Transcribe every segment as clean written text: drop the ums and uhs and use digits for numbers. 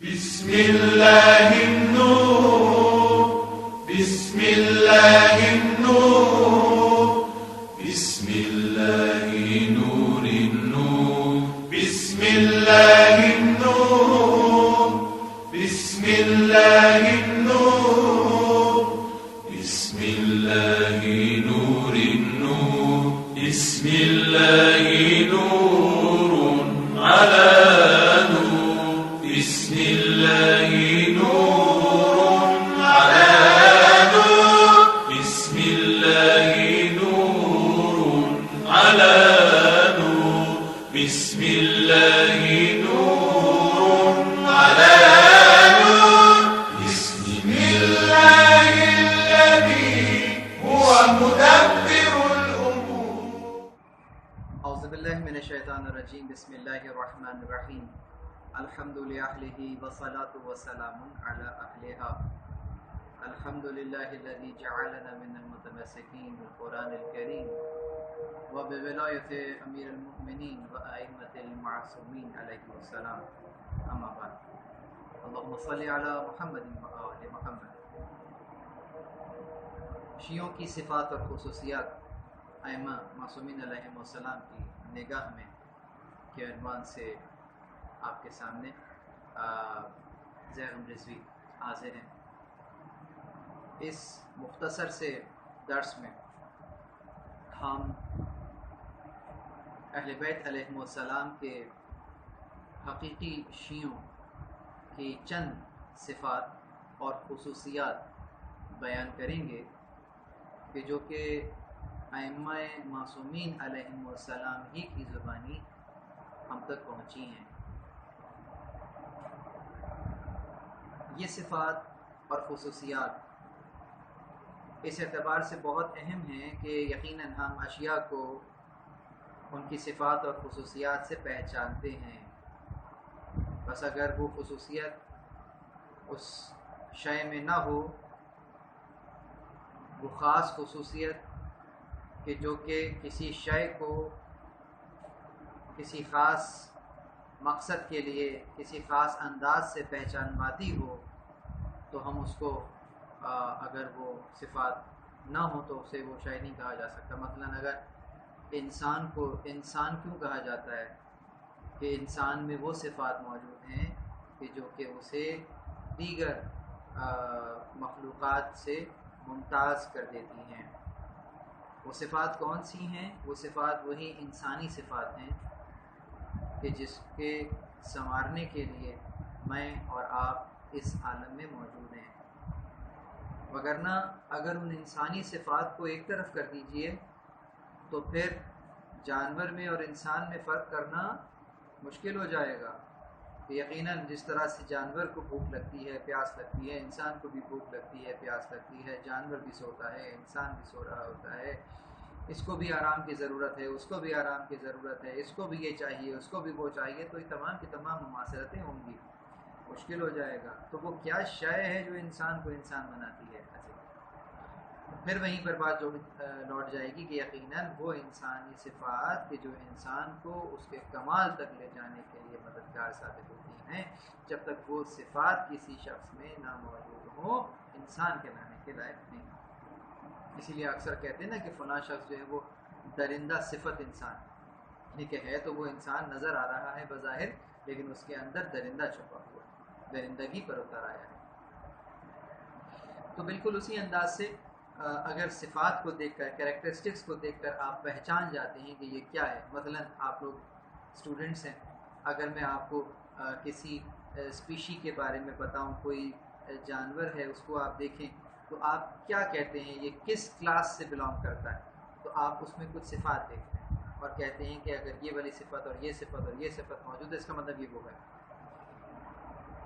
بسم الله النور بسم الله النور بسم الله نور النور بسم الله النور بسم الله النور بسم الله نور النور بسم الله نور على نور بسم الله نور على نور بسم الله نور على نور بسم الله نور على نور بسم الله الذي هو مدبر الأمور. اعوذ باللہ من الشیطان الرجیم. بسم اللہ الرحمن الرحیم. الحمد لأهله والصلاة والسلام على أهلها. الحمد لله الذي جعلنا من المتمسكين بالقرآن الكريم وبولاية أمير المؤمنين وأئمة المعصومين عليهم السلام. أما بعد، اللهم صل على محمد وآل محمد. شیعوں کی صفات اور خصوصیات ائمہ معصومین علیہم السلام کی نگاہ میں کے عنوان سے آپ کے سامنے زہر رضوی حاضر ہیں. اس مختصر سے درس میں ہم اہل بیت علیہم السلام کے حقیقی شیعوں کی چند صفات اور خصوصیات بیان کریں گے کہ جو کہ ائمہ معصومین علیہم السلام ہی کی زبانی ہم تک پہنچی ہیں. یہ صفات اور خصوصیات اس اعتبار سے بہت اہم ہیں کہ یقیناً ہم اشیاء کو ان کی صفات اور خصوصیات سے پہچانتے ہیں. بس اگر وہ خصوصیت اس شے میں نہ ہو، وہ خاص خصوصیت کہ جو کہ کسی شے کو کسی خاص مقصد کے لیے کسی خاص انداز سے پہچانواتی ہو، تو ہم اس کو اگر وہ صفات نہ ہو تو اسے وہ شے نہیں کہا جا سکتا. مثلا اگر انسان کو انسان کیوں کہا جاتا ہے؟ کہ انسان میں وہ صفات موجود ہیں کہ جو کہ اسے دیگر مخلوقات سے ممتاز کر دیتی ہیں. وہ صفات کون سی ہیں؟ وہ صفات وہی انسانی صفات ہیں کہ جس کے سنوارنے کے لیے میں اور آپ اس عالم میں موجود ہیں. وگرنہ اگر ان انسانی صفات کو ایک طرف کر دیجئے تو پھر جانور میں اور انسان میں فرق کرنا مشکل ہو جائے گا. کہ یقیناً جس طرح سے جانور کو بھوک لگتی ہے، پیاس لگتی ہے، انسان کو بھی بھوک لگتی ہے، پیاس لگتی ہے. جانور بھی سوتا ہے، انسان بھی سو رہا ہوتا ہے. اس کو بھی آرام کی ضرورت ہے، اس کو بھی آرام کی ضرورت ہے، اس کو بھی یہ چاہیے، اس کو بھی وہ چاہیے. تو یہ تمام کی تمام مماثلتیں ہوں گی، مشکل ہو جائے گا. تو وہ کیا شے ہے جو انسان کو انسان بناتی ہے؟ پھر وہیں پر بات لوٹ جائے گی کہ یقیناً وہ انسانی صفات کہ جو انسان کو اس کے کمال تک لے جانے کے لیے مددگار ثابت ہوتی ہیں، جب تک وہ صفات کسی شخص میں نہ موجود ہو انسان کہلانے کے لائق نہیں. اسی لیے اکثر کہتے ہیں نا کہ فلاں شخص جو ہے وہ درندہ صفت انسان، یعنی کہ ہے تو وہ انسان نظر آ رہا ہے بظاہر، لیکن اس کے اندر درندہ چھپا ہوا ہے، درندگی پر اتر آیا ہے. تو بالکل اسی انداز سے اگر صفات کو دیکھ کر، کریکٹرسٹکس کو دیکھ کر آپ پہچان جاتے ہیں کہ یہ کیا ہے. مثلا آپ لوگ اسٹوڈنٹس ہیں، اگر میں آپ کو کسی اسپیشی کے بارے میں بتاؤں، کوئی جانور ہے، اس کو آپ دیکھیں تو آپ کیا کہتے ہیں یہ کس کلاس سے بلانگ کرتا ہے؟ تو آپ اس میں کچھ صفات دیکھتے ہیں اور کہتے ہیں کہ اگر یہ والی صفت اور یہ صفت اور یہ صفت موجود ہے، اس کا مطلب یہ وہ ہے.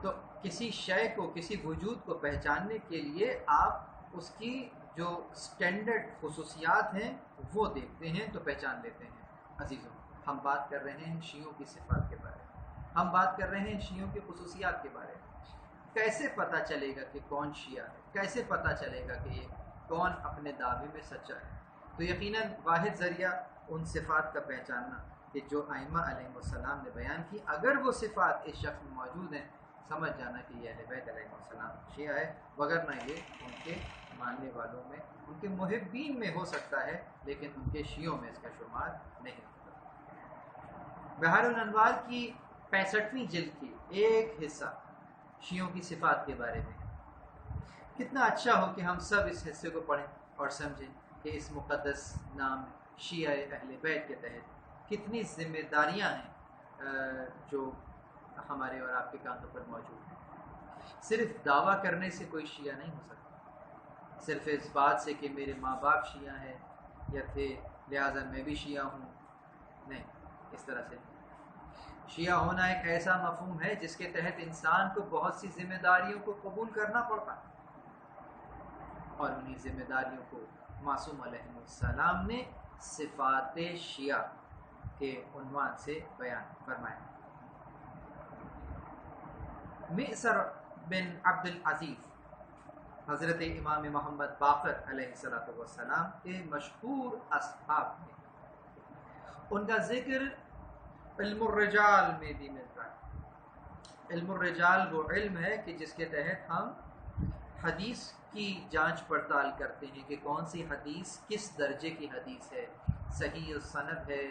تو کسی شے کو، کسی وجود کو پہچاننے کے لیے آپ اس کی جو سٹینڈرڈ خصوصیات ہیں وہ دیکھتے ہیں تو پہچان لیتے ہیں. عزیزوں، ہم بات کر رہے ہیں شیعوں کی صفات کے بارے میں، ہم بات کر رہے ہیں شیعوں کی خصوصیات کے بارے میں. کیسے پتہ چلے گا کہ کون شیعہ ہے؟ کیسے پتہ چلے گا کہ یہ کون اپنے دعوے میں سچا ہے؟ تو یقیناً واحد ذریعہ ان صفات کا پہچاننا کہ جو ائمہ علیہ السلام نے بیان کی، اگر وہ صفات اس شخص میں موجود ہیں، سمجھ جانا کہ یہ اہل بیت علیہ السلام شیعہ ہے، وگرنہ یہ ان کے ماننے والوں میں، ان کے محبین میں ہو سکتا ہے، لیکن ان کے شیعوں میں اس کا شمار نہیں ہوتا۔ بحار الانوار کی 65ویں جلد کی ایک حصہ شیعوں کی صفات کے بارے میں ہے۔ کتنا اچھا ہو کہ ہم سب اس حصے کو پڑھیں اور سمجھیں کہ اس مقدس نام شیعہ اہل بیت کے تحت کتنی ذمہ داریاں ہیں جو ہمارے اور آپ کے کاندھوں پر موجود ہیں۔ صرف دعویٰ کرنے سے کوئی شیعہ نہیں ہو سکتا، صرف اس بات سے کہ میرے ماں باپ شیعہ ہیں یا تھے لہٰذا میں بھی شیعہ ہوں، نہیں، اس طرح سے نہیں۔ شیعہ ہونا ایک ایسا مفہوم ہے جس کے تحت انسان کو بہت سی ذمہ داریوں کو قبول کرنا پڑتا ہے، اور انہی ذمہ داریوں کو معصوم علیہ السلام نے صفات شیعہ کے عنوان سے بیان فرمایا۔ مئسر بن عبد العزیز حضرت امام محمد باقر علیہ السلام کے مشہور اصحاب ہیں، ان کا ذکر علم الرجال میں بھی ملتا ہے۔ علم الرجال وہ علم ہے کہ جس کے تحت ہم حدیث کی جانچ پڑتال کرتے ہیں کہ کون سی حدیث کس درجے کی حدیث ہے، صحیح السند ہے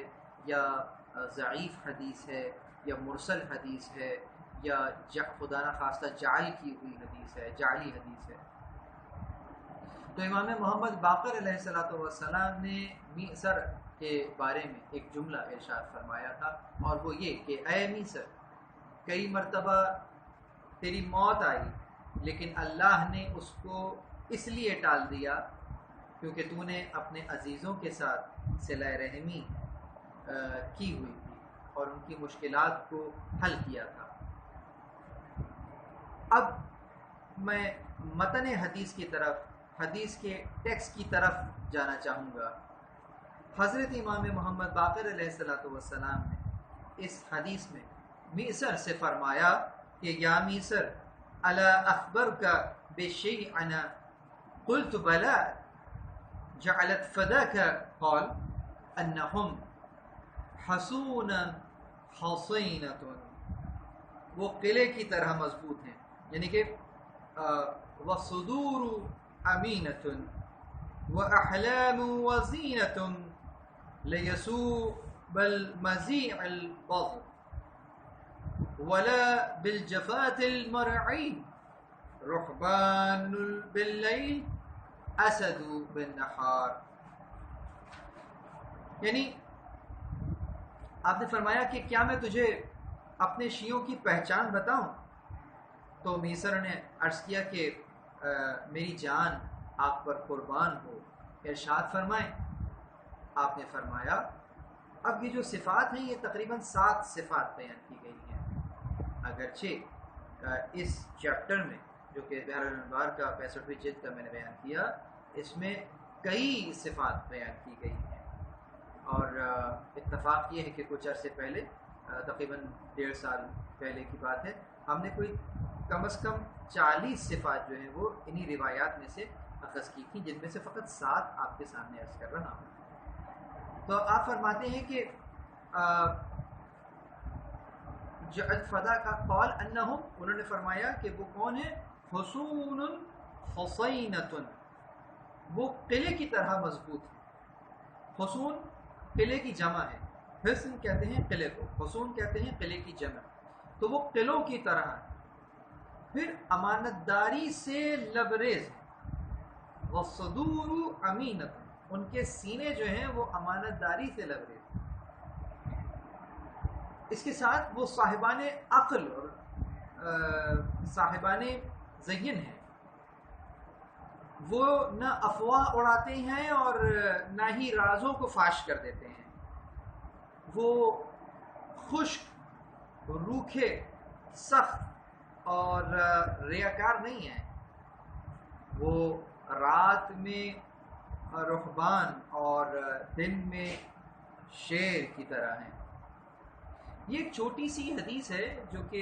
یا ضعیف حدیث ہے یا مرسل حدیث ہے یا خدا نخواستہ جعل کی ہوئی حدیث ہے، جعلی حدیث ہے۔ تو امام محمد باقر علیہ السلام نے مئسر کے بارے میں ایک جملہ ارشاد فرمایا تھا، اور وہ یہ کہ اے مئسر، کئی مرتبہ تیری موت آئی لیکن اللہ نے اس کو اس لیے ٹال دیا کیونکہ تو نے اپنے عزیزوں کے ساتھ صلہ رحمی کی ہوئی تھی اور ان کی مشکلات کو حل کیا تھا۔ اب میں متن حدیث کی طرف، حدیث کے ٹیکسٹ کی طرف جانا چاہوں گا۔ حضرت امام محمد باقر علیہ السلام نے اس حدیث میں مئسر سے فرمایا کہ یا مئسر الا اخبرک بشیء قلت بلا جعلت فداک قال انہم حصون حصینۃ، وہ قلعے کی طرح مضبوط ہیں، یعنی کہ وصدور امینۃ واحلام وزینۃ لیسوء بالمزیع البضع ولا بالجفات المرعین رحبان باللیل اسد بالنہار۔ یعنی آپ نے فرمایا کہ کیا میں تجھے اپنے شیعوں کی پہچان بتاؤں؟ تو مئسر نے عرض کیا کہ میری جان آپ پر قربان ہو، ارشاد فرمائیں۔ آپ نے فرمایا اب یہ جو صفات ہیں یہ تقریباً 7 صفات بیان کی گئی ہیں، اگرچہ اس چیپٹر میں جو کہ بحار الانوار کا 65ویں جلد کا میں نے بیان کیا، اس میں کئی صفات بیان کی گئی ہیں، اور اتفاق یہ ہے کہ کچھ عرصے پہلے تقریباً 1.5 سال پہلے کی بات ہے، ہم نے کوئی کم از کم 40 صفات جو ہیں وہ انہی روایات میں سے اخذ کی تھیں، جن میں سے فقط 7 آپ کے سامنے عرض کر رہا ہوں۔ تو آپ فرماتے ہیں کہ جعل فدا کا قول انہم، انہوں نے فرمایا کہ وہ کون ہے؟ حصون حصینۃ، وہ قلعے کی طرح مضبوط ہے۔ حصون قلعے کی جمع ہے، حصن کہتے ہیں قلعے کو، حصون کہتے ہیں قلعے کی جمع، تو وہ قلعوں کی طرح ہے، پھر امانت داری سے لبریز ہے، والصدور امینۃ، ان کے سینے جو ہیں وہ امانت داری سے لبریز ہیں۔ اس کے ساتھ وہ صاحبان عقل اور صاحبان ذہن ہیں، وہ نہ افواہ اڑاتے ہیں اور نہ ہی رازوں کو فاش کر دیتے ہیں، وہ خشک، روکھے، سخت اور ریاکار نہیں ہیں، وہ رات میں رہبان اور دن میں شیر کی طرح ہیں۔ یہ ایک چھوٹی سی حدیث ہے جو کہ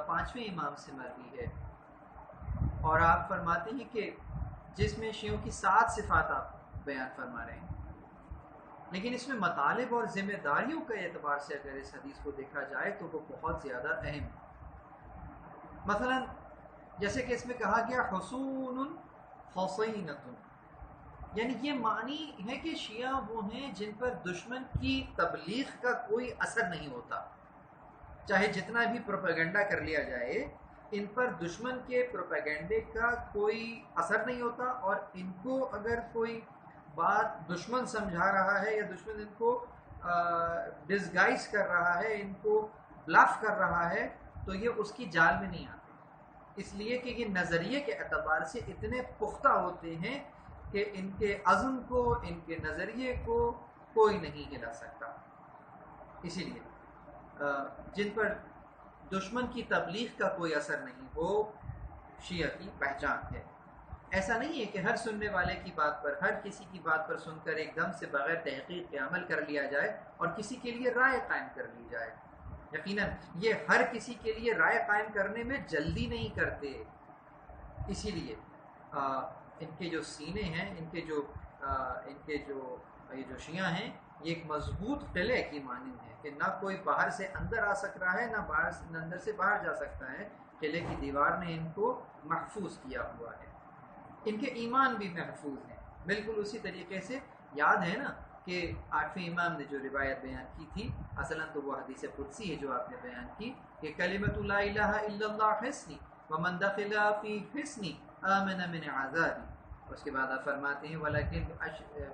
5ویں امام سے مروی ہے، اور آپ فرماتے ہیں کہ جس میں شیعوں کی 7 صفات آپ بیان فرما رہے ہیں، لیکن اس میں مطالب اور ذمہ داریوں کے اعتبار سے اگر اس حدیث کو دیکھا جائے تو وہ بہت زیادہ اہم ہے۔ مثلا جیسے کہ اس میں کہا گیا حصون حسینۃ، یعنی یہ معنی ہے کہ شیعہ وہ ہیں جن پر دشمن کی تبلیغ کا کوئی اثر نہیں ہوتا، چاہے جتنا بھی پروپیگنڈا کر لیا جائے، ان پر دشمن کے پروپیگنڈے کا کوئی اثر نہیں ہوتا، اور ان کو اگر کوئی بات دشمن سمجھا رہا ہے یا دشمن ان کو ڈسگائز کر رہا ہے، ان کو بلاف کر رہا ہے، تو یہ اس کی جال میں نہیں آتے، اس لیے کہ یہ نظریے کے اعتبار سے اتنے پختہ ہوتے ہیں کہ ان کے عزم کو، ان کے نظریے کو کوئی نہیں ہلا سکتا۔ اسی لیے جن پر دشمن کی تبلیغ کا کوئی اثر نہیں، وہ شیعہ کی پہچان ہے۔ ایسا نہیں ہے کہ ہر سننے والے کی بات پر، ہر کسی کی بات پر سن کر ایک دم سے بغیر تحقیق کے عمل کر لیا جائے اور کسی کے لیے رائے قائم کر لی جائے۔ یقیناً یہ ہر کسی کے لیے رائے قائم کرنے میں جلدی نہیں کرتے، اسی لیے ان کے جو سینے ہیں، ان کے جو یہ جو شیعہ ہیں، یہ ایک مضبوط قلعے کی مانند ہے کہ نہ کوئی باہر سے اندر آ سک رہا ہے، نہ اندر سے باہر جا سکتا ہے۔ قلعے کی دیوار نے ان کو محفوظ کیا ہوا ہے، ان کے ایمان بھی محفوظ ہیں۔ بالکل اسی طریقے سے یاد ہے نا کہ 8ویں امام نے جو روایت بیان کی تھی، اصلاً تو وہ حدیث قدسی ہے جو آپ نے بیان کی کہ کلمۃ لا الہ الا اللہ حصنی ومن دخل فی حصنی آمن من عذابی، اس کے بعد آپ فرماتے ہیں ولیکن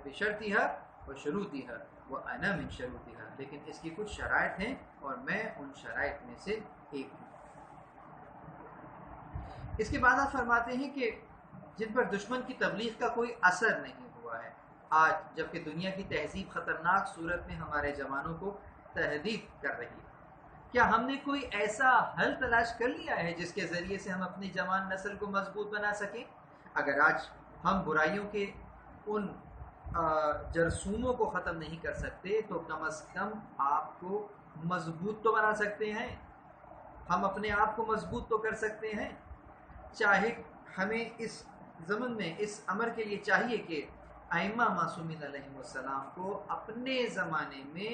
بشرطها وشروطها وانا من شروطها، لیکن اس کی کچھ شرائط ہیں اور میں ان شرائط میں سے ایک ہوں۔ اس کے بعد آپ فرماتے ہیں کہ جن پر دشمن کی تبلیغ کا کوئی اثر نہیں ہوا ہے، آج جبکہ دنیا کی تہذیب خطرناک صورت میں ہمارے جوانوں کو تہدید کر رہی ہے، کیا ہم نے کوئی ایسا حل تلاش کر لیا ہے جس کے ذریعے سے ہم اپنی جوان نسل کو مضبوط بنا سکیں؟ اگر آج ہم برائیوں کے ان جرثوموں کو ختم نہیں کر سکتے تو کم از کم آپ کو مضبوط تو بنا سکتے ہیں، ہم اپنے آپ کو مضبوط تو کر سکتے ہیں۔ چاہے ہمیں اس زمن میں اس امر کے لیے چاہیے کہ ائمہ معصومین علیہم السلام کو اپنے زمانے میں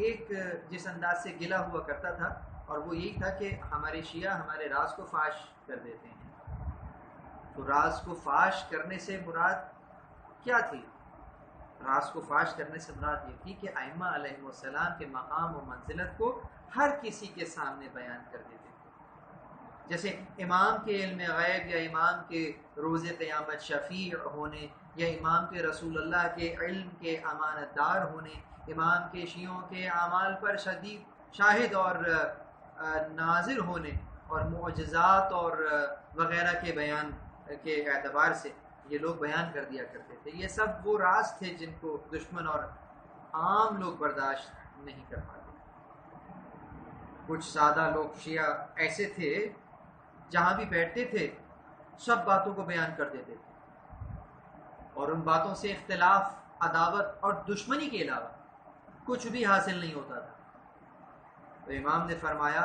ایک جس انداز سے گلا ہوا کرتا تھا، اور وہ یہی تھا کہ ہمارے شیعہ ہمارے راز کو فاش کر دیتے ہیں، تو راز کو فاش کرنے سے مراد کیا تھی؟ راز کو فاش کرنے سے مراد یہ تھی کہ ائمہ علیہم السلام کے مقام و منزلت کو ہر کسی کے سامنے بیان کر دیتے تھے، جیسے امام کے علم غیب یا امام کے روز قیامت شفیع ہونے، یا امام کے رسول اللہ کے علم کے امانت دار ہونے، امام کے شیعوں کے اعمال پر شدید شاہد اور ناظر ہونے، اور معجزات اور وغیرہ کے بیان کے اعتبار سے یہ لوگ بیان کر دیا کرتے تھے۔ یہ سب وہ راز تھے جن کو دشمن اور عام لوگ برداشت نہیں کر پاتے۔ کچھ سادہ لوگ شیعہ ایسے تھے جہاں بھی بیٹھتے تھے سب باتوں کو بیان کر دیتے تھے، اور ان باتوں سے اختلاف، عداوت اور دشمنی کے علاوہ کچھ بھی حاصل نہیں ہوتا تھا۔ تو امام نے فرمایا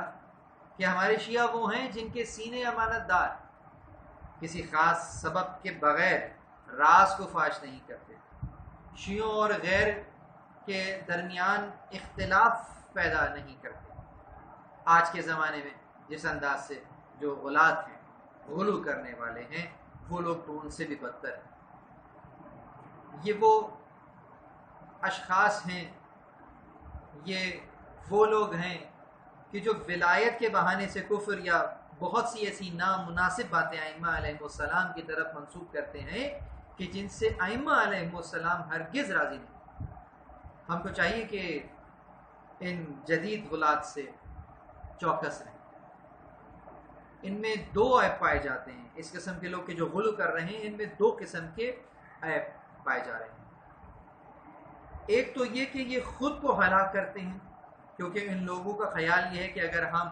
کہ ہمارے شیعہ وہ ہیں جن کے سینے امانت دار کسی خاص سبب کے بغیر راز کو فاش نہیں کرتے، شیعوں اور غیر کے درمیان اختلاف پیدا نہیں کرتے۔ آج کے زمانے میں جس انداز سے جو غلاط ہیں، غلو کرنے والے ہیں، وہ لوگ تو ان سے بھی بدتر ہیں۔ یہ وہ اشخاص ہیں، یہ وہ لوگ ہیں کہ جو ولایت کے بہانے سے کفر یا بہت سی ایسی نامناسب باتیں ائمہ علیہ السلام کی طرف منسوب کرتے ہیں کہ جن سے ائمہ علیہ السلام ہرگز راضی نہیں۔ ہم کو چاہیے کہ ان جدید غلاط سے چوکس رہیں۔ ان میں دو عیب پائے جاتے ہیں، اس قسم کے لوگ کہ جو غلو کر رہے ہیں، ان میں دو قسم کے عیب پائے جا رہے ہیں۔ ایک تو یہ کہ یہ خود کو ہلاک کرتے ہیں، کیونکہ ان لوگوں کا خیال یہ ہے کہ اگر ہم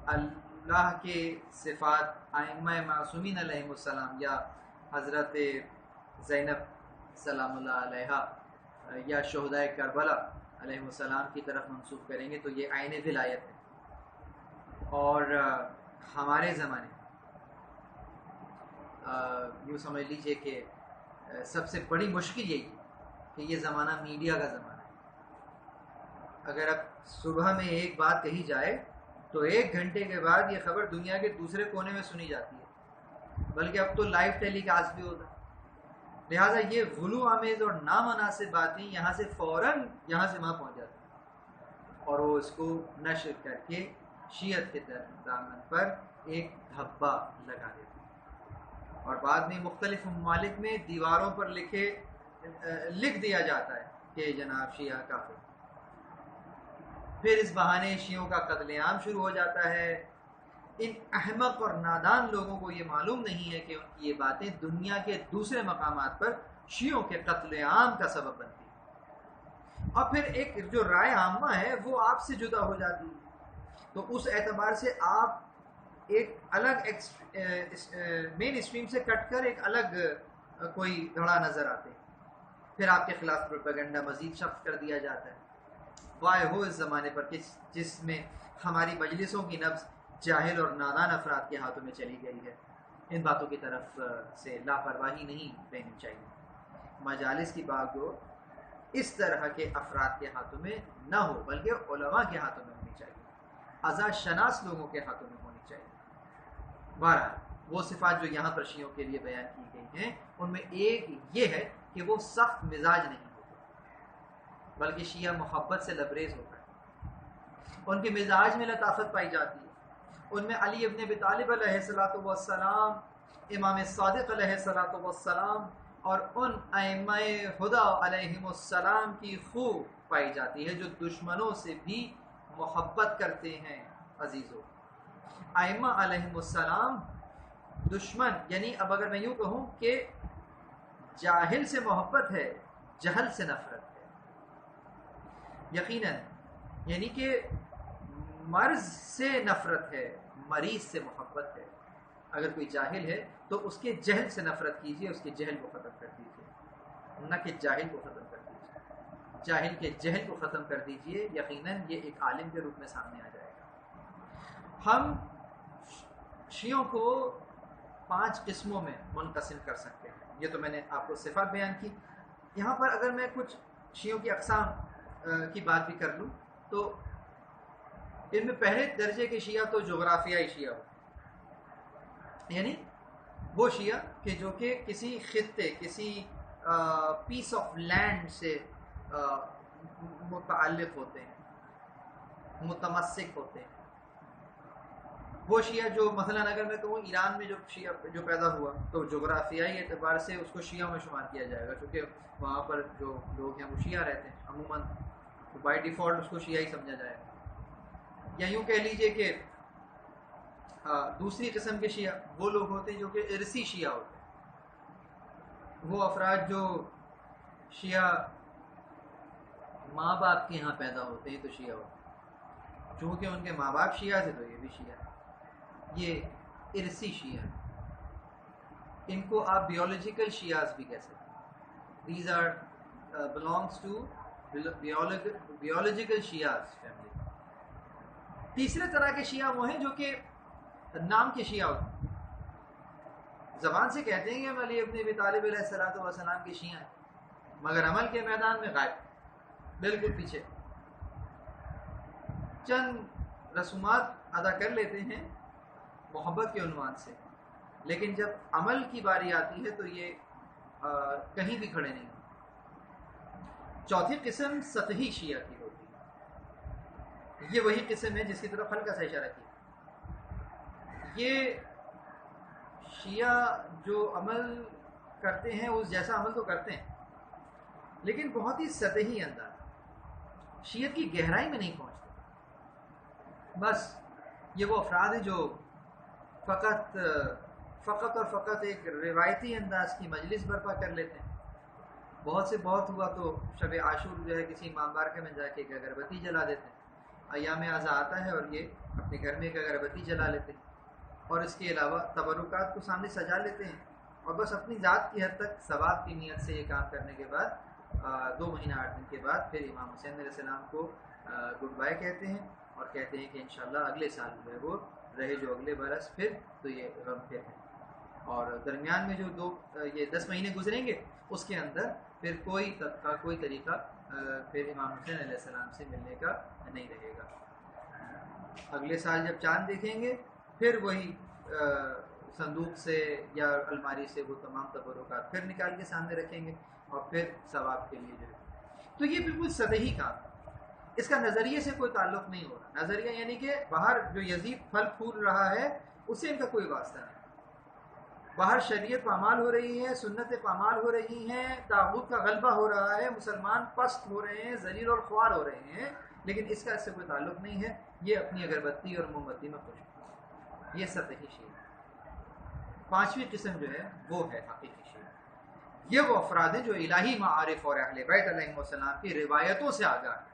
اللہ کے صفات ائمہ معصومین علیہ السلام یا حضرت زینب سلام اللہ علیہا یا شہداء کربلا علیہ السلام کی طرف منسوب کریں گے تو یہ عین ولایت ہے۔ اور ہمارے زمانے یوں سمجھ لیجئے کہ سب سے بڑی مشکل یہی ہے کہ یہ زمانہ میڈیا کا زمانہ ہے۔ اگر اب صبح میں ایک بات کہی جائے تو 1 گھنٹے کے بعد یہ خبر دنیا کے دوسرے کونے میں سنی جاتی ہے، بلکہ اب تو لائیو ٹیلی کاسٹ بھی ہوتا ہے۔ لہٰذا یہ غلو آمیز اور نامناسب باتیں یہاں سے فوراً یہاں سے وہاں پہنچ جاتی ہیں، اور وہ اس کو نشر کر کے شیعت کے دامن پر ایک دھبا لگا دیتے ہیں، اور بعد میں مختلف ممالک میں دیواروں پر لکھ دیا جاتا ہے کہ جناب شیعہ کافر۔ پھر اس بہانے شیعوں کا قتل عام شروع ہو جاتا ہے۔ ان احمق اور نادان لوگوں کو یہ معلوم نہیں ہے کہ ان کی یہ باتیں دنیا کے دوسرے مقامات پر شیعوں کے قتل عام کا سبب بنتی ہیں، اور پھر ایک جو رائے عامہ ہے وہ آپ سے جدا ہو جاتی ہے، تو اس اعتبار سے آپ ایک الگ مین اسٹریم سے کٹ کر ایک الگ کوئی دھڑا نظر آتے ہیں۔ پھر آپ کے خلاف پروپیگنڈا مزید سخت کر دیا جاتا ہے۔ وائے ہو اس زمانے پر جس میں ہماری مجلسوں کی نبض جاہل اور نادان افراد کے ہاتھوں میں چلی گئی ہے۔ ان باتوں کی طرف سے لاپرواہی نہیں رہنی چاہیے۔ مجالس کی باغڈور اس طرح کے افراد کے ہاتھوں میں نہ ہو، بلکہ علماء کے ہاتھوں میں ہونی چاہیے، ازاد شناس لوگوں کے ہاتھوں میں ہونی چاہیے۔ بہرحال وہ صفات جو یہاں پر شیعوں کے لیے بیان کی گئی ہیں، ان میں ایک یہ ہے کہ وہ سخت مزاج نہیں ہوتے، بلکہ شیعہ محبت سے لبریز ہوتا ہے۔ ان کے مزاج میں لطافت پائی جاتی ہے۔ ان میں علی ابن ابی طالب علیہ الصلوۃ والسلام، امام صادق علیہ الصلوۃ والسلام اور ان ائمہ ہدی علیہم السلام کی خوب پائی جاتی ہے جو دشمنوں سے بھی محبت کرتے ہیں۔ عزیزو، ائمہ علیہم السلام دشمن، یعنی اب اگر میں یوں کہوں کہ جاہل سے محبت ہے، جہل سے نفرت ہے، یقیناً، یعنی کہ مرض سے نفرت ہے، مریض سے محبت ہے۔ اگر کوئی جاہل ہے تو اس کے جہل سے نفرت کیجیے، اس کے جہل کو ختم کر دیجیے، نہ کہ جاہل کو ختم کر دیجیے۔ جاہل کے جہل کو ختم کر دیجیے، یقیناً یہ ایک عالم کے روپ میں سامنے آ جائے گا۔ ہم شیعوں کو 5 قسموں میں منقسم کر سکتے ہیں۔ یہ تو میں نے آپ کو صفات بیان کی۔ یہاں پر اگر میں کچھ شیعوں کی اقسام کی بات بھی کر لوں تو ان میں پہلے درجے کے شیعہ تو جغرافیائی شیعہ ہوتے ہیں، یعنی وہ شیعہ کہ جو کہ کسی خطے، کسی پیس آف لینڈ سے متعلق ہوتے ہیں، متمسک ہوتے ہیں۔ وہ شیعہ جو مثلا اگر میں کہوں ایران میں جو شیعہ جو پیدا ہوا تو جغرافیائی اعتبار سے اس کو شیعہ میں شمار کیا جائے گا، کیونکہ وہاں پر جو لوگ ہیں وہ شیعہ رہتے ہیں عموماً، تو بائی ڈیفالٹ اس کو شیعہ ہی سمجھا جائے گا۔ یا یوں کہہ لیجئے کہ دوسری قسم کے شیعہ وہ لوگ ہوتے ہیں جو کہ ارثی شیعہ ہوتے ہیں، وہ افراد جو شیعہ ماں باپ کے یہاں پیدا ہوتے ہیں تو شیعہ ہوتے ہیں، چونکہ ان کے ماں باپ شیعہ تھے تو یہ بھی شیعہ ہے، یہ ارثی شیعہ ہیں۔ ان کو آپ بیولوجیکل شیعہ بھی کہہ سکتے ہیں۔ These are belongs to biological شیعہ فیملی۔ تیسرے طرح کے شیعہ وہ ہیں جو کہ نام کے شیعہ ہوتے ہیں، زبان سے کہتے ہیں کہ ہم علی ابن ابی طالب علیہ الصلوۃ والسلام کے شیعہ ہیں، مگر عمل کے میدان میں غائب، بالکل پیچھے، چند رسومات ادا کر لیتے ہیں محبت کے عنوان سے، لیکن جب عمل کی باری آتی ہے تو یہ کہیں بھی کھڑے نہیں۔ چوتھی قسم سطحی شیعہ کی ہوتی ہے، یہ وہی قسم ہے جس کی طرف ہلکا سا اشارہ کیا۔ یہ شیعہ جو عمل کرتے ہیں اس جیسا عمل تو کرتے ہیں لیکن بہت ہی سطحی انداز، شیعت کی گہرائی میں نہیں پہنچتے۔ بس یہ وہ افراد ہیں جو فقط اور فقط ایک روایتی انداز کی مجلس برپا کر لیتے ہیں۔ بہت سے بہت ہوا تو شب عاشور جو ہے کسی امام بارکہ میں جا کے ایک اگربتی جلا دیتے ہیں، ایام اعزا آتا ہے اور یہ اپنے گھر میں ایک اگربتی جلا لیتے ہیں، اور اس کے علاوہ تبرکات کو سامنے سجا لیتے ہیں، اور بس اپنی ذات کی حد تک ثواب کی نیت سے یہ کام کرنے کے بعد 2 مہینہ 8 دن کے بعد پھر امام حسین علیہ السلام کو گڈ بائے کہتے ہیں اور کہتے ہیں کہ انشاءاللہ اگلے سال جو ہے وہ رہے جو اگلے برس پھر تو یہ غم پھر ہے، اور درمیان میں جو یہ 10 مہینے گزریں گے اس کے اندر پھر کوئی طریقہ پھر امام حسین علیہ السلام سے ملنے کا نہیں رہے گا۔ اگلے سال جب چاند دیکھیں گے پھر وہی صندوق سے یا الماری سے وہ تمام تبرکات پھر نکال کے سامنے رکھیں گے اور پھر ثواب کے لیے جو ہے. تو یہ بالکل سطحی کام، اس کا نظریے سے کوئی تعلق نہیں ہو رہا. نظریہ یعنی کہ باہر جو یزید پھل پھول رہا ہے اس سے ان کا کوئی واسطہ نہیں. باہر شریعت پامال ہو رہی ہے، سنتیں پامال ہو رہی ہیں، طاغوت کا غلبہ ہو رہا ہے، مسلمان پست ہو رہے ہیں، ذلیل اور خوار ہو رہے ہیں، لیکن اس کا اس سے کوئی تعلق نہیں ہے. یہ اپنی اگربتی اور موم بتی میں خوش ہے. یہ سطحی شیعہ. پانچویں قسم جو ہے وہ ہے حقیقی شیعہ. یہ وہ افراد ہیں جو الہی معارف اور اہل بیت علیہ السلام کی روایتوں سے آگاہ ہیں.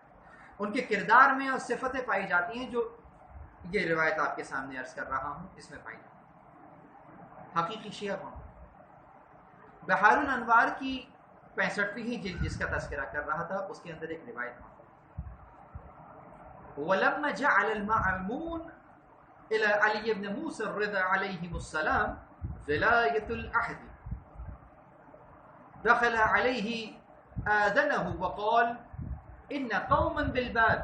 ان کے کردار میں اور صفتیں پائی جاتی ہیں جو یہ روایت آپ کے سامنے عرض کر رہا ہوں اس میں پائی جاتی ہیں. حقیقی شیعہ کون؟ بحار الانوار کی 65ویں جلد جس کا تذکرہ کر رہا تھا اس کے اندر ایک روایت ہے وَلَمَّا جَعَلَ الْمَعْمُونَ إِلَى عَلِيِّ بْنِ مُوسَى الرِّضَى عَلَيْهِمُ السَّلَامُ وِلَايَةُ الْأَحْدِ دخل عليه آذنه وقال إن قوما بالباب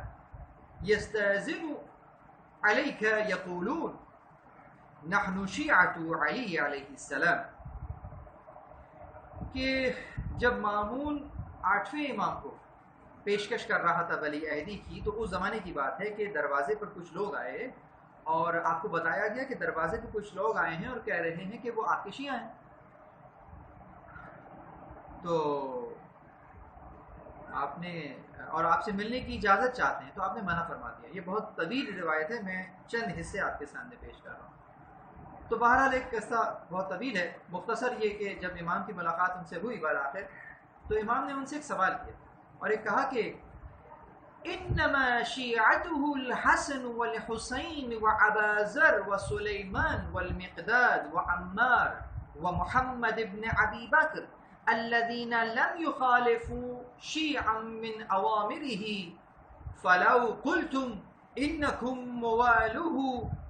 يستأذن عليك يقولون نحن شیعۃ علی علیہ السلام. کہ جب مامون 8ویں امام کو پیشکش کر رہا تھا ولی عہدی کی تو اس زمانے کی بات ہے کہ دروازے پر کچھ لوگ آئے اور آپ کو بتایا گیا کہ دروازے پہ کچھ لوگ آئے ہیں اور کہہ رہے ہیں کہ وہ آپ کے شیعہ ہیں. تو آپ نے اور آپ سے ملنے کی اجازت چاہتے ہیں تو آپ نے منع فرما دیا. یہ بہت طویل روایت ہے، میں چند حصے آپ کے سامنے پیش کر رہا ہوں. تو بہرحال ایک قصہ بہت طویل ہے. مختصر یہ کہ جب امام کی ملاقات ان سے ہوئی بالآخر تو امام نے ان سے ایک سوال کیا اور ایک کہا کہ انما شیعته الحسن والحسین وابا ذر وسلیمان والمقداد وعمار ومحمد بن ابی بکر الذين لم يخالفوا شيعا من اوامره فلو قلتم انكم موالوه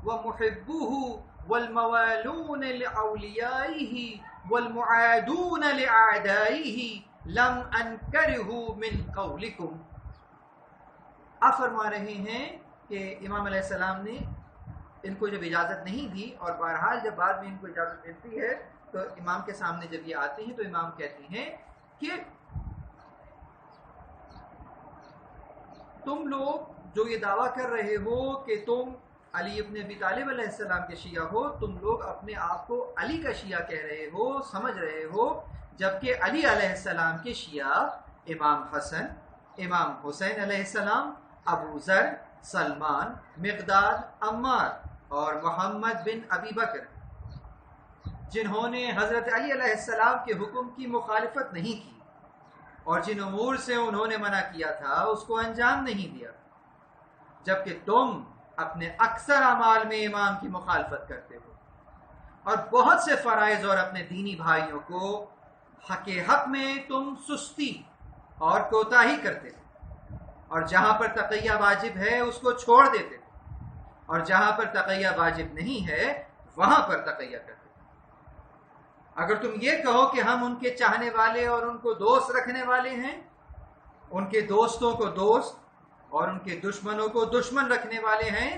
ومحبوه والموالون لأولیائه والمعادون لأعدائه لم انکره من قولکم. آپ فرما رہے ہیں کہ امام علیہ السلام نے ان کو جب اجازت نہیں دی اور بہرحال جب بعد میں ان کو اجازت ملتی ہے تو امام کے سامنے جب یہ آتے ہیں تو امام کہتے ہیں کہ تم لوگ جو یہ دعویٰ کر رہے ہو کہ تم علی ابن ابی طالب علیہ السلام کے شیعہ ہو، تم لوگ اپنے آپ کو علی کا شیعہ کہہ رہے ہو، سمجھ رہے ہو، جبکہ علی علیہ السلام کے شیعہ امام حسن، امام حسین علیہ السلام، ابو ذر، سلمان، مقداد، عمار اور محمد بن ابی بکر، جنہوں نے حضرت علی علیہ السلام کے حکم کی مخالفت نہیں کی اور جن امور سے انہوں نے منع کیا تھا اس کو انجام نہیں دیا، جبکہ تم اپنے اکثر اعمال میں امام کی مخالفت کرتے ہو اور بہت سے فرائض اور اپنے دینی بھائیوں کو حق میں تم سستی اور کوتاہی کرتے ہو اور جہاں پر تقیہ واجب ہے اس کو چھوڑ دیتے ہو اور جہاں پر تقیہ واجب نہیں ہے وہاں پر تقیہ کرتے ہو. اگر تم یہ کہو کہ ہم ان کے چاہنے والے اور ان کو دوست رکھنے والے ہیں، ان کے دوستوں کو دوست اور ان کے دشمنوں کو دشمن رکھنے والے ہیں،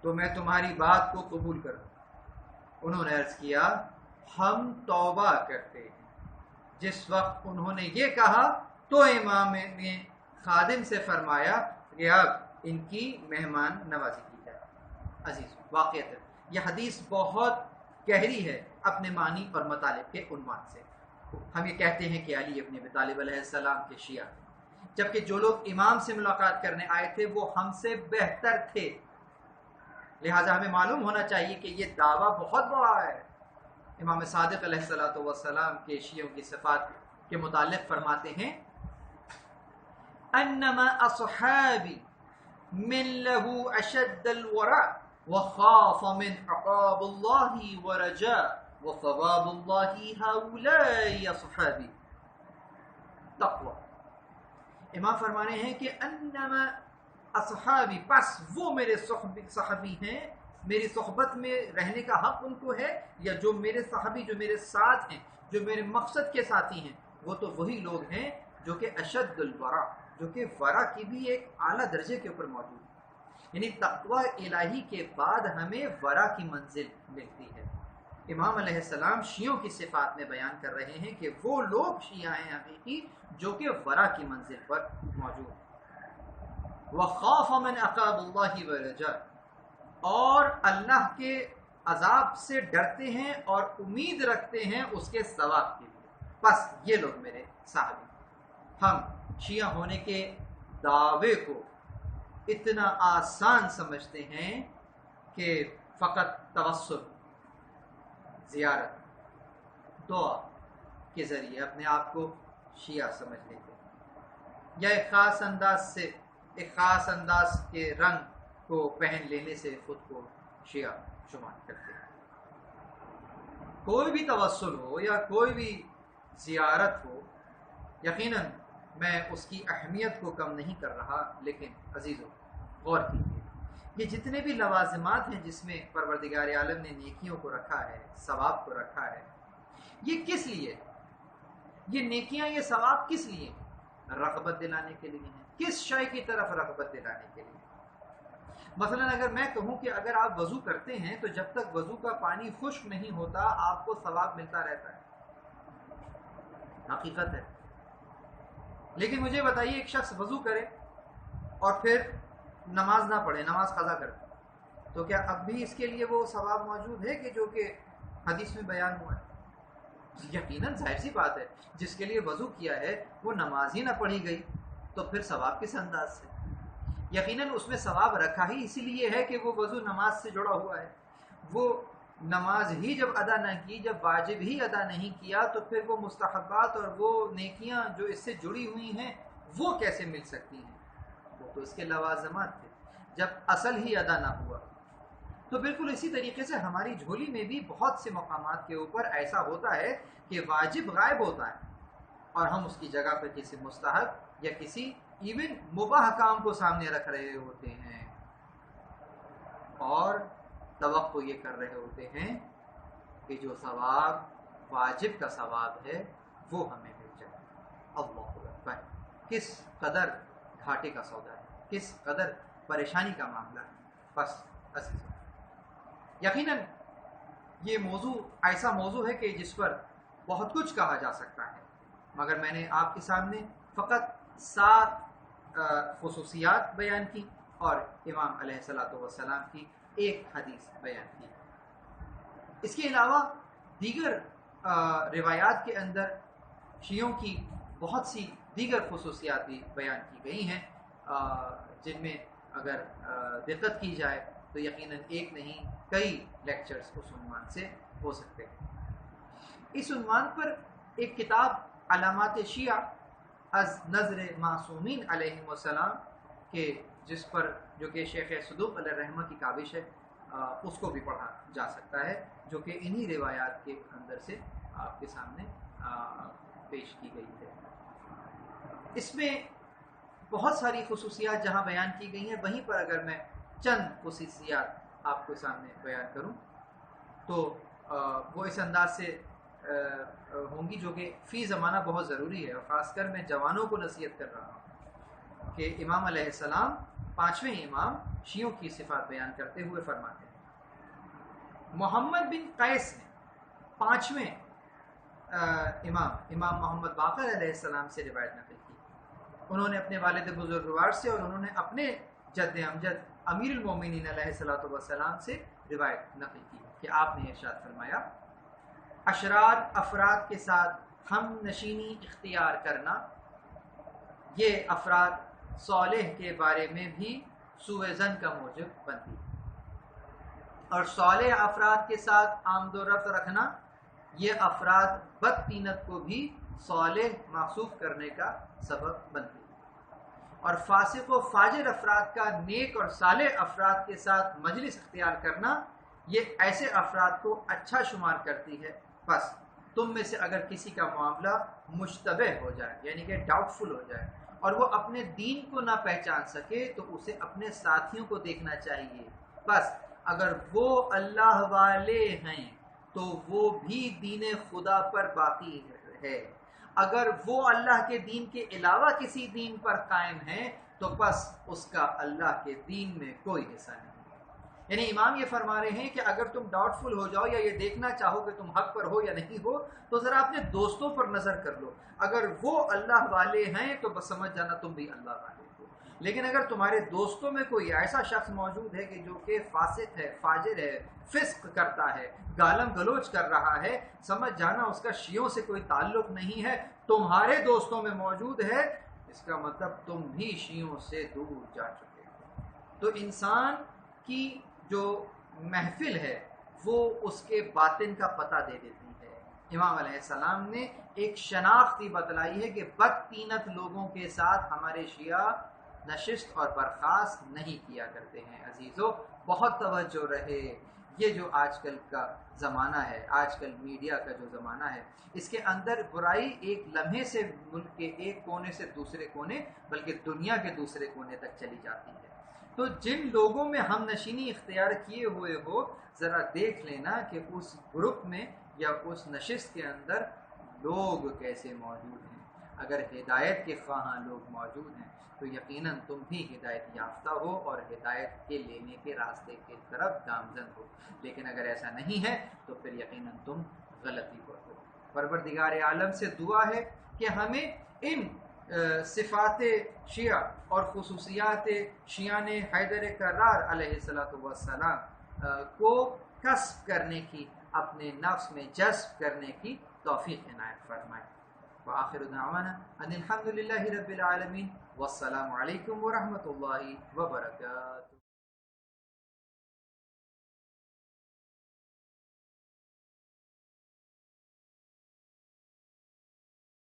تو میں تمہاری بات کو قبول کروں. انہوں نے عرض کیا ہم توبہ کرتے ہیں. جس وقت انہوں نے یہ کہا تو امام نے خادم سے فرمایا کہ اب ان کی مہمان نوازی کی جائے. عزیز واقعات یہ حدیث بہت گہری ہے اپنے معنی اور مطالب کے عنوان سے. ہم یہ کہتے ہیں کہ علی ابن ابی طالب علیہ السلام کے شیعہ، جبکہ جو لوگ امام سے ملاقات کرنے آئے تھے وہ ہم سے بہتر تھے. لہٰذا ہمیں معلوم ہونا چاہیے کہ یہ دعویٰ بہت بڑا ہے. امام صادق علیہ الصلوۃ والسلام کے شیعوں کی صفات کے متعلق فرماتے ہیں انما اصحابی من له اشد الورع وخاف من عقاب الله ورجاء وثواب الله هؤلاء اصحابی. تقوی. امام فرما رہے ہیں کہ انما اصحابی، پس وہ میرے صحابی ہیں، میری صحبت میں رہنے کا حق ان کو ہے، یا جو میرے صحابی جو میرے ساتھ ہیں، جو میرے مقصد کے ساتھی ہیں، وہ تو وہی لوگ ہیں جو کہ اشد الورع، جو کہ ورع کی بھی ایک اعلیٰ درجے کے اوپر موجود ہیں. یعنی تقوی الہی کے بعد ہمیں ورا کی منزل ملتی ہے۔ امام علیہ السلام شیعوں کی صفات میں بیان کر رہے ہیں کہ وہ لوگ شیعہ ہیں حقیقی جو کہ ورا کی منزل پر موجود ہیں۔ وَخَافَ مَنْ عَقَابَ اللَّهِ وَرَجَاءَ، اور اللہ کے عذاب سے ڈرتے ہیں اور امید رکھتے ہیں اس کے ثواب کے لیے۔ بس یہ لوگ میرے صاحب ہیں۔ ہم شیعہ ہونے کے دعوے کو اتنا آسان سمجھتے ہیں کہ فقط توسل، زیارت، دعا کے ذریعے اپنے آپ کو شیعہ سمجھ لیتے ہیں، یا ایک خاص انداز کے رنگ کو پہن لینے سے خود کو شیعہ شمار کرتے ہیں۔ کوئی بھی توسل ہو یا کوئی بھی زیارت ہو، یقیناً میں اس کی اہمیت کو کم نہیں کر رہا، لیکن عزیزو غور کیجیے، یہ جتنے بھی لوازمات ہیں جس میں پروردگار عالم نے نیکیوں کو رکھا ہے، ثواب کو رکھا ہے، یہ کس لیے؟ یہ نیکیاں، یہ ثواب کس لیے؟ رغبت دلانے کے لیے ہیں۔ کس شے کی طرف رغبت دلانے کے لیے؟ مثلا اگر میں کہوں کہ اگر آپ وضو کرتے ہیں تو جب تک وضو کا پانی خشک نہیں ہوتا آپ کو ثواب ملتا رہتا ہے، حقیقت ہے۔ لیکن مجھے بتائیے، ایک شخص وضو کرے اور پھر نماز نہ پڑھے، نماز قضا کرے، تو کیا اب بھی اس کے لیے وہ ثواب موجود ہے کہ جو کہ حدیث میں بیان ہوا ہے؟ یقیناً ظاہر سی بات ہے، جس کے لیے وضو کیا ہے وہ نماز ہی نہ پڑھی گئی تو پھر ثواب کس انداز سے؟ یقیناً اس میں ثواب رکھا ہی اسی لیے ہے کہ وہ وضو نماز سے جڑا ہوا ہے۔ وہ نماز ہی جب ادا نہ کی، جب واجب ہی ادا نہیں کیا، تو پھر وہ مستحبات اور وہ نیکیاں جو اس سے جڑی ہوئی ہیں وہ کیسے مل سکتی ہیں؟ وہ تو اس کے لوازمات تھے جب اصل ہی ادا نہ ہوا۔ تو بالکل اسی طریقے سے ہماری جھولی میں بھی بہت سے مقامات کے اوپر ایسا ہوتا ہے کہ واجب غائب ہوتا ہے اور ہم اس کی جگہ پر کسی مستحب یا کسی ایون مباح کام کو سامنے رکھ رہے ہوتے ہیں اور توقع یہ کر رہے ہوتے ہیں کہ جو ثواب واجب کا ثواب ہے وہ ہمیں مل جائے۔ اللہ اکبر! کس قدر گھاٹے کا سودا ہے، کس قدر پریشانی کا معاملہ ہے۔ بس عزیز، یقیناً یہ موضوع ایسا موضوع ہے کہ جس پر بہت کچھ کہا جا سکتا ہے، مگر میں نے آپ کے سامنے فقط 7 خصوصیات بیان کی اور امام علیہ الصلوۃ والسلام کی ایک حدیث بیان کی۔ اس کے علاوہ دیگر روایات کے اندر شیعوں کی بہت سی دیگر خصوصیات بھی بیان کی گئی ہیں، جن میں اگر دقت کی جائے تو یقیناً ایک نہیں کئی لیکچرز اس عنوان سے ہو سکتے ہیں۔ اس عنوان پر ایک کتاب علامات شیعہ از نظر معصومین علیہم السلام کے جس پر جو کہ شیخ صدوق علیہ الرحمہ کی کاوش ہے، اس کو بھی پڑھا جا سکتا ہے، جو کہ انہی روایات کے اندر سے آپ کے سامنے پیش کی گئی ہے۔ اس میں بہت ساری خصوصیات جہاں بیان کی گئی ہیں، وہیں پر اگر میں چند خصوصیات آپ کے سامنے بیان کروں تو وہ اس انداز سے ہوں گی جو کہ فی زمانہ بہت ضروری ہے، اور خاص کر میں جوانوں کو نصیحت کر رہا ہوں کہ امام علیہ السلام 5ویں امام شیعوں کی صفات بیان کرتے ہوئے فرماتے ہیں، محمد بن قیس نے 5ویں امام محمد باقر علیہ السلام سے روایت نقل کی۔ انہوں نے اپنے والد بزرگوار سے اور انہوں نے اپنے جد امجد امیر المومنین علیہ الصلوۃ والسلام سے روایت نقل کی کہ آپ نے ارشاد فرمایا، اشرار افراد کے ساتھ ہم نشینی اختیار کرنا، یہ افراد صالح کے بارے میں بھی سوء ظن کا موجب بنتی ہے، اور صالح افراد کے ساتھ آمد و رفت رکھنا یہ افراد بدطینت کو بھی صالح محسوب کرنے کا سبب بنتی ہے، اور فاسق و فاجر افراد کا نیک اور صالح افراد کے ساتھ مجلس اختیار کرنا یہ ایسے افراد کو اچھا شمار کرتی ہے۔ بس تم میں سے اگر کسی کا معاملہ مشتبہ ہو جائے، یعنی کہ ڈاؤٹ فل ہو جائے، اور وہ اپنے دین کو نہ پہچان سکے تو اسے اپنے ساتھیوں کو دیکھنا چاہیے۔ بس اگر وہ اللہ والے ہیں تو وہ بھی دین خدا پر باقی ہے، اگر وہ اللہ کے دین کے علاوہ کسی دین پر قائم ہیں تو بس اس کا اللہ کے دین میں کوئی حصہ نہیں۔ یعنی امام یہ فرما رہے ہیں کہ اگر تم ڈاؤٹ فل ہو جاؤ یا یہ دیکھنا چاہو کہ تم حق پر ہو یا نہیں ہو تو ذرا اپنے دوستوں پر نظر کر لو، اگر وہ اللہ والے ہیں تو بس سمجھ جانا تم بھی اللہ والے ہو۔ لیکن اگر تمہارے دوستوں میں کوئی ایسا شخص موجود ہے کہ جو کہ فاسق ہے، فاجر ہے، فسق کرتا ہے، گالم گلوچ کر رہا ہے، سمجھ جانا اس کا شیعوں سے کوئی تعلق نہیں ہے، تمہارے دوستوں میں موجود ہے، اس کا مطلب تم بھی شیعوں سے دور جا چکے ہو۔ تو انسان کی جو محفل ہے وہ اس کے باطن کا پتہ دے دیتی ہے۔ امام علیہ السلام نے ایک شناختی بتلائی ہے کہ بدطینت لوگوں کے ساتھ ہمارے شیعہ نشست اور برخاست نہیں کیا کرتے ہیں۔ عزیزو بہت توجہ رہے، یہ جو آج کل کا زمانہ ہے، آج کل میڈیا کا جو زمانہ ہے، اس کے اندر برائی ایک لمحے سے ملک کے ایک کونے سے دوسرے کونے بلکہ دنیا کے دوسرے کونے تک چلی جاتی ہے۔ تو جن لوگوں میں ہم نشینی اختیار کیے ہوئے ہو، ذرا دیکھ لینا کہ اس گروپ میں یا اس نشست کے اندر لوگ کیسے موجود ہیں۔ اگر ہدایت کے خواہاں لوگ موجود ہیں تو یقیناً تم بھی ہدایت یافتہ ہو اور ہدایت کے لینے کے راستے کی طرف گامزن ہو، لیکن اگر ایسا نہیں ہے تو پھر یقیناً تم غلطی پر ہو۔ پروردگار عالم سے دعا ہے کہ ہمیں ان صفات شیعہ اور خصوصیات شیعان حیدر کرار علیہ السلام کو کسب کرنے کی، اپنے نفس میں جذب کرنے کی توفیق عنایت فرمائے۔ وآخر دعوانا ان الحمد للہ رب العالمین، والسلام علیکم ورحمۃ اللہ وبرکاتہ۔